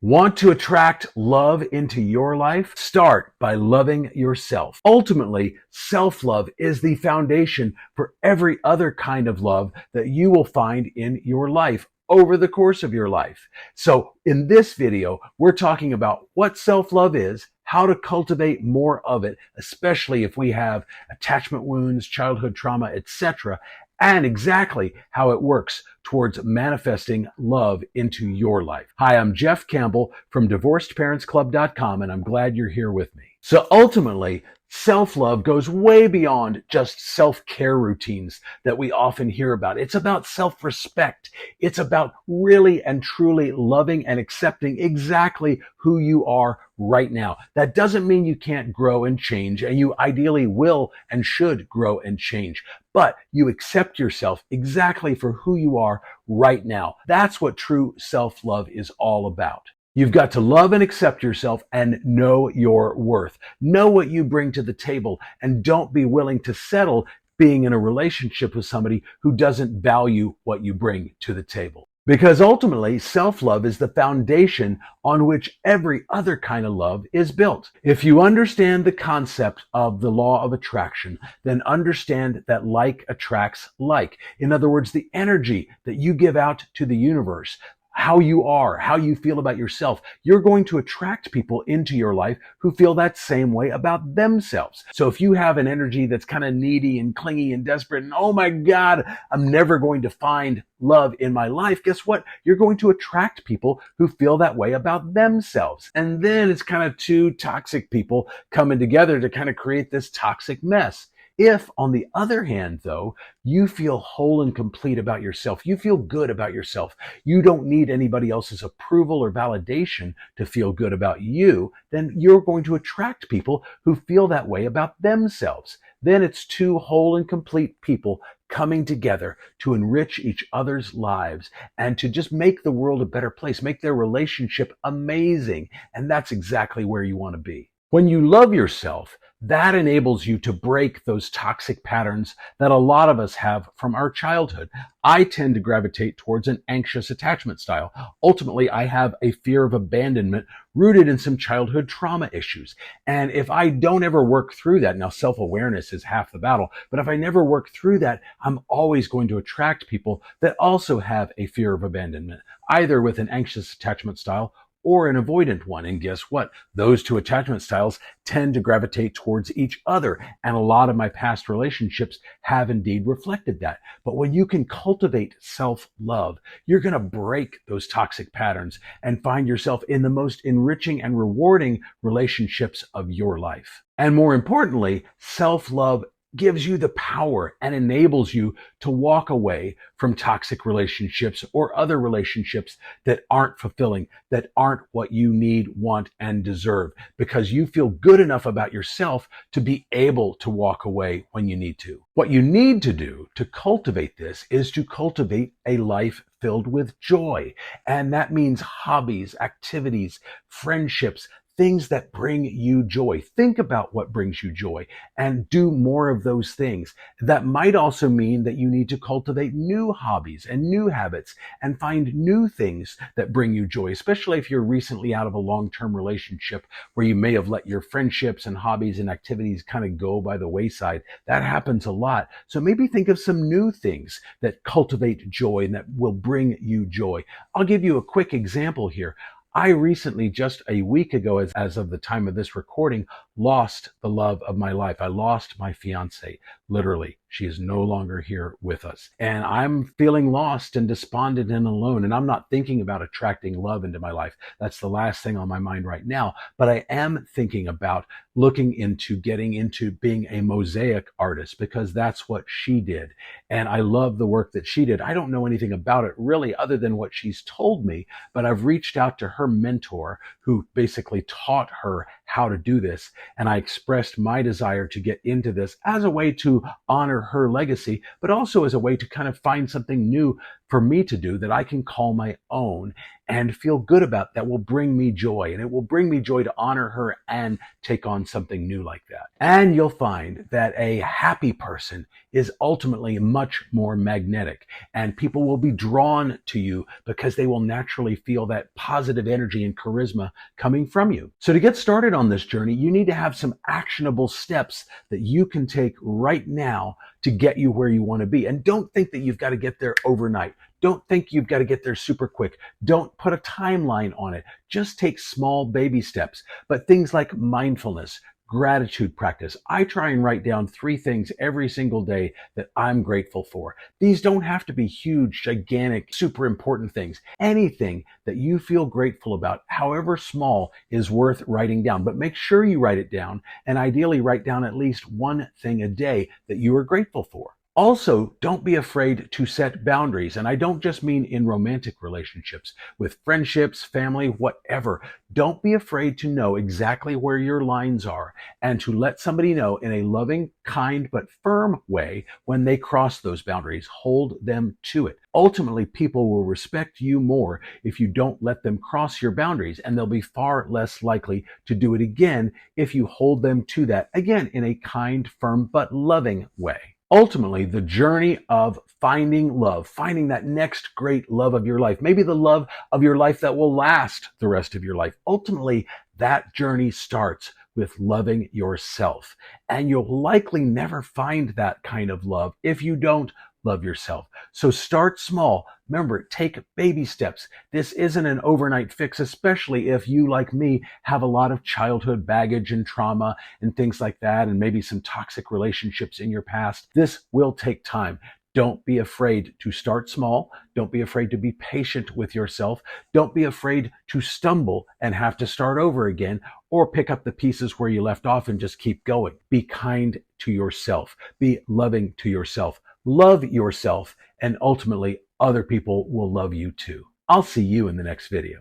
Want to attract love into your life? Start by loving yourself. Ultimately, self-love is the foundation for every other kind of love that you will find in your life over the course of your life. So in this video, we're talking about what self-love is, how to cultivate more of it, especially if we have attachment wounds, childhood trauma, etc., and exactly how it works towards manifesting love into your life. Hi, I'm Jeff Campbell from DivorcedParentsClub.com, and I'm glad you're here with me. So ultimately, self-love goes way beyond just self-care routines that we often hear about. It's about self-respect. It's about really and truly loving and accepting exactly who you are right now. That doesn't mean you can't grow and change, and you ideally will and should grow and change. But you accept yourself exactly for who you are right now. That's what true self-love is all about. You've got to love and accept yourself and know your worth. Know what you bring to the table, and don't be willing to settle being in a relationship with somebody who doesn't value what you bring to the table. Because ultimately, self-love is the foundation on which every other kind of love is built. If you understand the concept of the law of attraction, then understand that like attracts like. In other words, the energy that you give out to the universe, how you are, how you feel about yourself, you're going to attract people into your life who feel that same way about themselves. So if you have an energy that's kind of needy and clingy and desperate and, oh my God, I'm never going to find love in my life, guess what? You're going to attract people who feel that way about themselves. And then it's kind of two toxic people coming together to kind of create this toxic mess. If, on the other hand, though, you feel whole and complete about yourself, you feel good about yourself, you don't need anybody else's approval or validation to feel good about you, then you're going to attract people who feel that way about themselves. Then it's two whole and complete people coming together to enrich each other's lives and to just make the world a better place, make their relationship amazing. And that's exactly where you want to be. When you love yourself, that enables you to break those toxic patterns that a lot of us have from our childhood. I tend to gravitate towards an anxious attachment style. Ultimately, I have a fear of abandonment rooted in some childhood trauma issues. And if I don't ever work through that, now self-awareness is half the battle, but if I never work through that, I'm always going to attract people that also have a fear of abandonment, either with an anxious attachment style or an avoidant one. And guess what? Those two attachment styles tend to gravitate towards each other. And a lot of my past relationships have indeed reflected that. But when you can cultivate self-love, you're going to break those toxic patterns and find yourself in the most enriching and rewarding relationships of your life. And more importantly, self-love gives you the power and enables you to walk away from toxic relationships or other relationships that aren't fulfilling, that aren't what you need, want, and deserve, because you feel good enough about yourself to be able to walk away when you need to. What you need to do to cultivate this is to cultivate a life filled with joy. And that means hobbies, activities, friendships, things that bring you joy. Think about what brings you joy and do more of those things. That might also mean that you need to cultivate new hobbies and new habits and find new things that bring you joy, especially if you're recently out of a long-term relationship where you may have let your friendships and hobbies and activities kind of go by the wayside. That happens a lot. So maybe think of some new things that cultivate joy and that will bring you joy. I'll give you a quick example here. I recently, just a week ago, as of the time of this recording, lost the love of my life. I lost my fiance, literally. She is no longer here with us. And I'm feeling lost and despondent and alone. And I'm not thinking about attracting love into my life. That's the last thing on my mind right now. But I am thinking about looking into getting into being a mosaic artist, because that's what she did. And I love the work that she did. I don't know anything about it really other than what she's told me, but I've reached out to her mentor who basically taught her how to do this. And I expressed my desire to get into this as a way to honor her legacy, but also as a way to kind of find something new for me to do that I can call my own and feel good about, that will bring me joy. And it will bring me joy to honor her and take on something new like that. And you'll find that a happy person is ultimately much more magnetic, and people will be drawn to you because they will naturally feel that positive energy and charisma coming from you. So to get started on this journey, you need to have some actionable steps that you can take right now to get you where you want to be. And don't think that you've got to get there overnight. Don't think you've got to get there super quick. Don't put a timeline on it. Just take small baby steps. But things like mindfulness, gratitude practice. I try and write down 3 things every single day that I'm grateful for. These don't have to be huge, gigantic, super important things. Anything that you feel grateful about, however small, is worth writing down. But make sure you write it down, and ideally write down at least 1 thing a day that you are grateful for. Also, don't be afraid to set boundaries. And I don't just mean in romantic relationships, with friendships, family, whatever. Don't be afraid to know exactly where your lines are and to let somebody know in a loving, kind, but firm way when they cross those boundaries. Hold them to it. Ultimately, people will respect you more if you don't let them cross your boundaries, and they'll be far less likely to do it again if you hold them to that, again, in a kind, firm, but loving way. Ultimately, the journey of finding love, finding that next great love of your life, maybe the love of your life that will last the rest of your life. Ultimately, that journey starts with loving yourself. And you'll likely never find that kind of love if you don't love yourself. So start small. Remember, take baby steps. This isn't an overnight fix, especially if you, like me, have a lot of childhood baggage and trauma and things like that, and maybe some toxic relationships in your past. This will take time. Don't be afraid to start small. Don't be afraid to be patient with yourself. Don't be afraid to stumble and have to start over again, or pick up the pieces where you left off and just keep going. Be kind to yourself. Be loving to yourself. Love yourself, and ultimately other people will love you too. I'll see you in the next video.